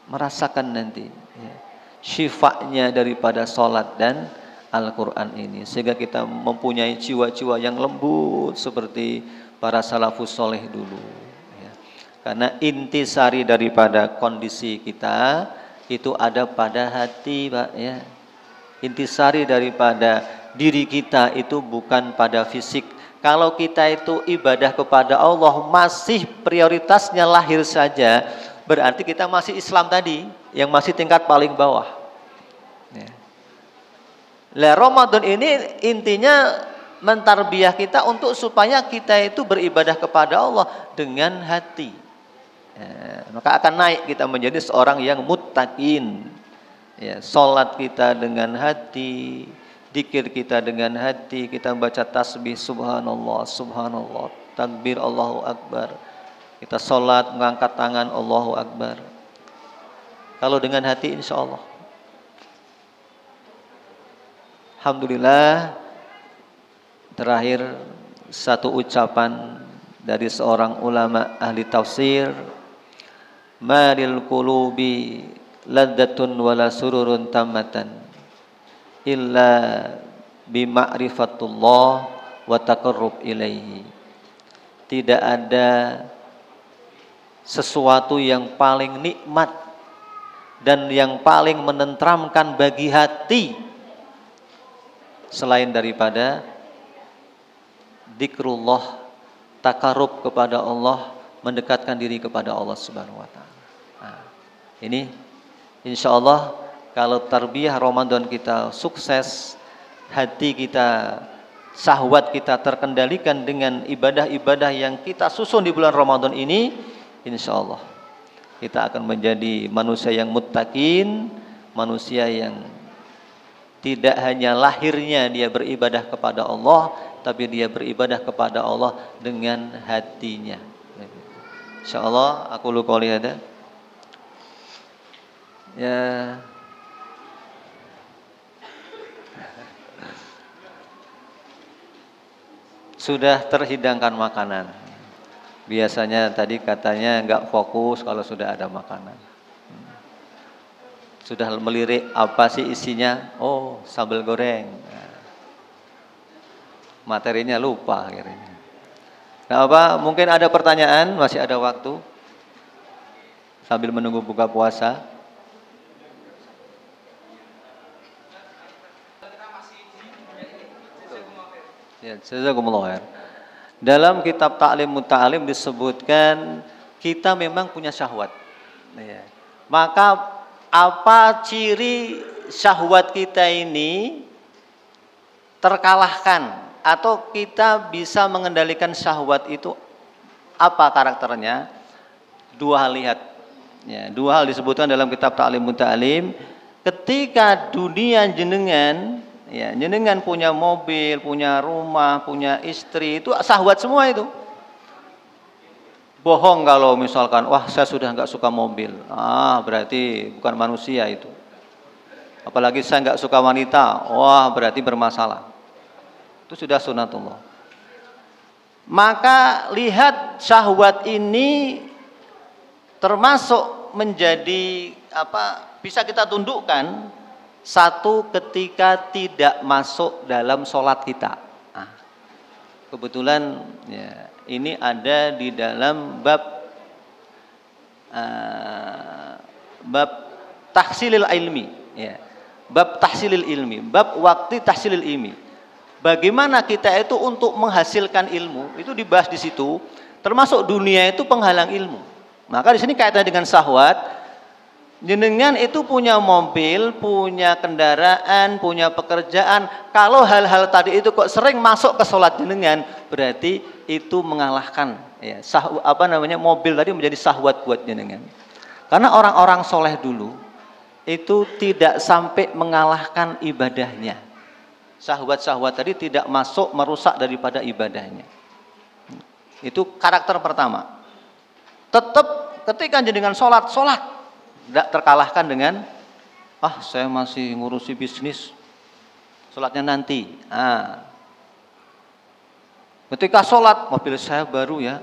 merasakan nanti ya, syifanya daripada sholat dan Al-Quran ini. Sehingga kita mempunyai jiwa-jiwa yang lembut seperti para salafus soleh dulu ya. Karena intisari daripada kondisi kita itu ada pada hati Pak ya. Intisari daripada diri kita itu bukan pada fisik. Kalau kita itu ibadah kepada Allah masih prioritasnya lahir saja, berarti kita masih Islam tadi, yang masih tingkat paling bawah. Ya. Lah Ramadan ini intinya mentarbiyah kita untuk supaya kita itu beribadah kepada Allah dengan hati. Ya, maka akan naik kita menjadi seorang yang muttaqin. Ya, salat kita dengan hati, zikir kita dengan hati, kita baca tasbih subhanallah, subhanallah, takbir Allahu Akbar. Kita sholat, mengangkat tangan Allahu Akbar. Kalau dengan hati insya Allah. Alhamdulillah, terakhir satu ucapan dari seorang ulama ahli tafsir. Maril qulubi laddatun wala sururun tamatan illa bima'rifatullah wa taqarrub ilaihi. Tidak ada sesuatu yang paling nikmat dan yang paling menenteramkan bagi hati selain daripada zikrullah, taqarrub kepada Allah, mendekatkan diri kepada Allah Subhanahu wa taala. Nah, ini insyaallah kalau tarbiyah Ramadan kita sukses, hati kita, syahwat kita terkendalikan dengan ibadah-ibadah yang kita susun di bulan Ramadan ini, insya Allah kita akan menjadi manusia yang muttaqin, manusia yang tidak hanya lahirnya dia beribadah kepada Allah, tapi dia beribadah kepada Allah dengan hatinya. Insya Allah aku lu qouli hada. Ya. Sudah terhidangkan makanan. Biasanya tadi katanya enggak fokus kalau sudah ada makanan. Sudah melirik apa sih isinya? Oh, sambal goreng. Materinya lupa akhirnya. Nah, apa? Mungkin ada pertanyaan, masih ada waktu. Sambil menunggu buka puasa. Ya, jazakumullah khair. Dalam kitab Ta'lim Muta'alim disebutkan kita memang punya syahwat. Ya. Maka apa ciri syahwat kita ini terkalahkan atau kita bisa mengendalikan syahwat itu, apa karakternya? Dua hal, lihat ya, dua hal disebutkan dalam kitab Ta'limut Ta'lim. Ketika dunia jenengan, ya, jenengan punya mobil, punya rumah, punya istri, itu syahwat semua itu. Bohong kalau misalkan, wah saya sudah nggak suka mobil, berarti bukan manusia itu. Apalagi saya nggak suka wanita, wah berarti bermasalah. Itu sudah sunatullah. Maka lihat, syahwat ini termasuk menjadi apa, bisa kita tundukkan satu ketika tidak masuk dalam sholat kita. Kebetulan ya, ini ada di dalam bab tahsilil ilmi, ya. Bab tahsilil ilmi, bab waktu tahsilil ilmi. Bagaimana kita itu untuk menghasilkan ilmu, itu dibahas di situ. Termasuk dunia itu penghalang ilmu. Maka di sini kaitannya dengan syahwat. Jenengan itu punya mobil, punya kendaraan, punya pekerjaan. Kalau hal-hal tadi itu kok sering masuk ke sholat jenengan, berarti itu mengalahkan, ya, mobil tadi menjadi syahwat buat jenengan. Karena orang-orang soleh dulu itu tidak sampai mengalahkan ibadahnya. Syahwat-syahwat tadi tidak masuk merusak daripada ibadahnya. Itu karakter pertama. Tetap ketika jenengan sholat tidak terkalahkan dengan saya masih ngurusi bisnis, sholatnya nanti. Ketika sholat, mobil saya baru ya,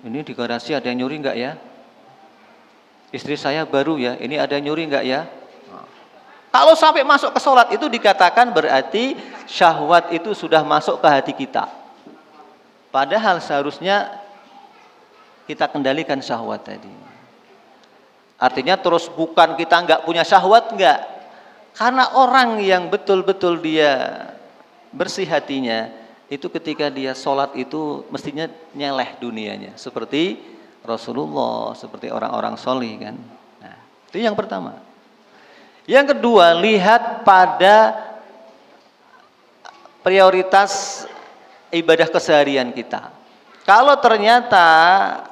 ini di garasi ada yang nyuri enggak ya? Istri saya baru ya, ini ada yang nyuri enggak ya? Kalau sampai masuk ke sholat itu dikatakan berarti syahwat itu sudah masuk ke hati kita. Padahal seharusnya kita kendalikan syahwat tadi. Artinya terus bukan kita nggak punya syahwat, enggak. Karena orang yang betul-betul dia bersih hatinya, itu ketika dia sholat itu mestinya nyeleh dunianya. Seperti Rasulullah, seperti orang-orang sholih kan. Nah, itu yang pertama. Yang kedua, lihat pada prioritas ibadah keseharian kita. Kalau ternyata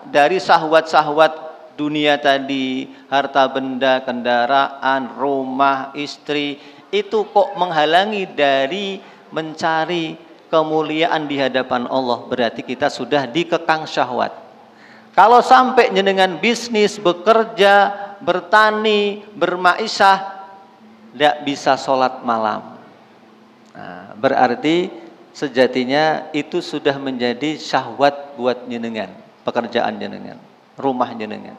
dari syahwat-syahwat dunia tadi, harta benda, kendaraan, rumah, istri, itu kok menghalangi dari mencari kemuliaan di hadapan Allah, berarti kita sudah dikekang syahwat. Kalau sampai jenengan bisnis, bekerja, bertani, bermaisah, tidak bisa sholat malam, berarti sejatinya itu sudah menjadi syahwat buat jenengan, pekerjaan jenengan, rumah jenengan.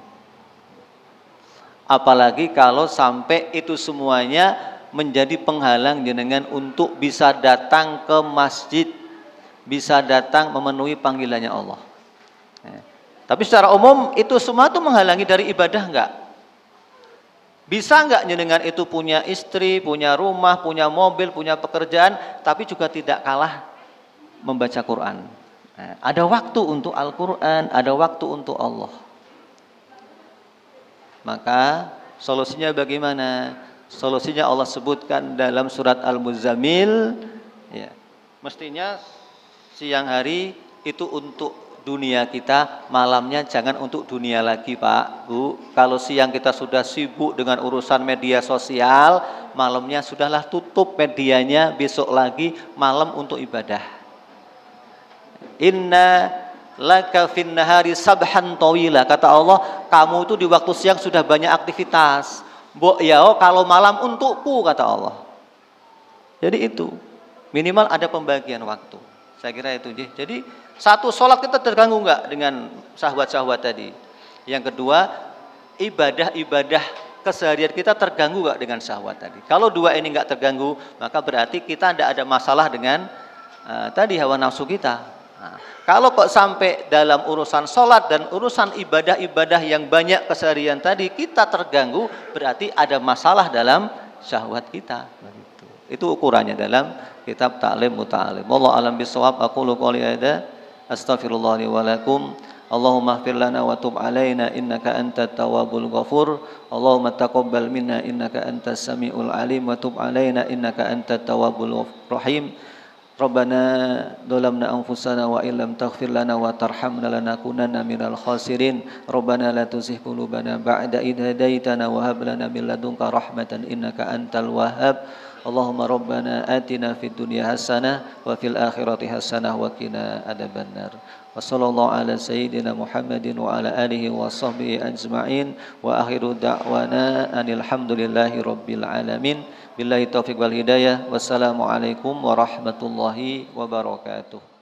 Apalagi kalau sampai itu semuanya menjadi penghalang jenengan untuk bisa datang ke masjid, bisa datang memenuhi panggilannya Allah. Tapi secara umum itu semua itu menghalangi dari ibadah enggak? Bisa enggak jenengan itu punya istri, punya rumah, punya mobil, punya pekerjaan, tapi juga tidak kalah membaca Quran. Ada waktu untuk Al-Quran, ada waktu untuk Allah. Maka solusinya bagaimana? Solusinya Allah sebutkan dalam surat Al-Muzammil, ya. Mestinya siang hari itu untuk dunia kita, malamnya jangan untuk dunia lagi Pak, Bu. Kalau siang kita sudah sibuk dengan urusan media sosial, malamnya sudahlah tutup medianya, besok lagi malam untuk ibadah. Inna laka fin nahari sabhan tawila, kata Allah, kamu itu di waktu siang sudah banyak aktivitas. Mbok ya kalau malam untukku, kata Allah. Jadi itu minimal ada pembagian waktu. Saya kira itu. Jadi satu, sholat kita terganggu enggak dengan syahwat-syahwat tadi. Yang kedua, ibadah-ibadah keseharian kita terganggu enggak dengan syahwat tadi. Kalau dua ini enggak terganggu, maka berarti kita tidak ada masalah dengan tadi hawa nafsu kita. Kalau kok sampai dalam urusan sholat dan urusan ibadah-ibadah yang banyak keseharian tadi kita terganggu, berarti ada masalah dalam syahwat kita. Itu ukurannya dalam kitab Ta'lim Muta'alim. Wallahu a'lam bishawab. Aqulu qouli hadza astaghfirullah li wa lakum Allahumma ighfir lana wa tub alaina innaka antat tawwabul ghafur. Allahumma taqabbal minna innaka antas samiul alim wa tub alaina innaka antat tawwabul rahim. Rabbana dolamna anfusana wa illam taghfir lana wa tarhamna lanakunanna minal khasirin. Rabbana la tuzigh qulubana ba'da idh hadaitana wa hab lana min ladunka rahmatan innaka antal wahhab. Allahumma rabbana atina fid dunya hasanah wa fil akhirati hasanah wa qina adzabannar. Wa sallallahu ala sayyidina Muhammadin wa ala alihi wa sahbihi ajma'in wa akhiru da'wana anil hamdulillahi rabbil alamin. Billahi taufiq wal hidayah. Wassalamualaikum warahmatullahi wabarakatuh.